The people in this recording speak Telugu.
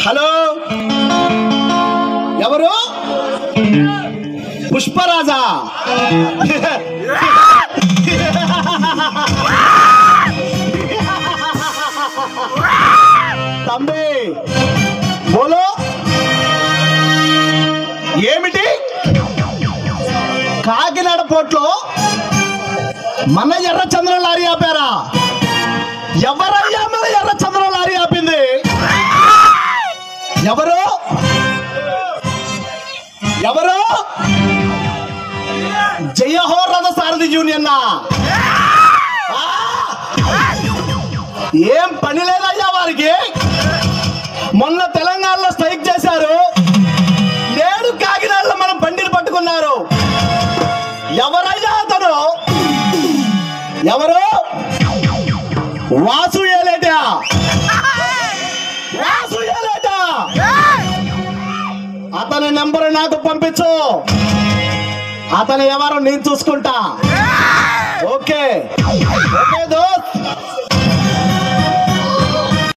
హలో, ఎవరు? పుష్పరాజా? తమ్మి బోలో, ఏమిటి? కాకినాడ పోర్ట్లో మన ఎర్రచంద్రం లారీ ఆపారా? ఎవరయ్యా మన ఎర్రచంద్రం లారీ ఆపింది? ఎవరు? ఎవరు? జయహో రథ సారథి యూనియన్. ఏం పని లేదయ్యా వారికి. మొన్న తెలంగాణలో స్ట్రైక్ చేశారు, నేడు కాకినాడలో మనం బండిని పట్టుకున్నారు. ఎవరయ్యా అతను? ఎవరు? వాసు ఏలేట. వాసు ఏలేట. అతని నెంబర్ నాకు పంపించు. అతను ఎవరో నేను చూసుకుంటా. ఓకే ఓకే దోస్త్.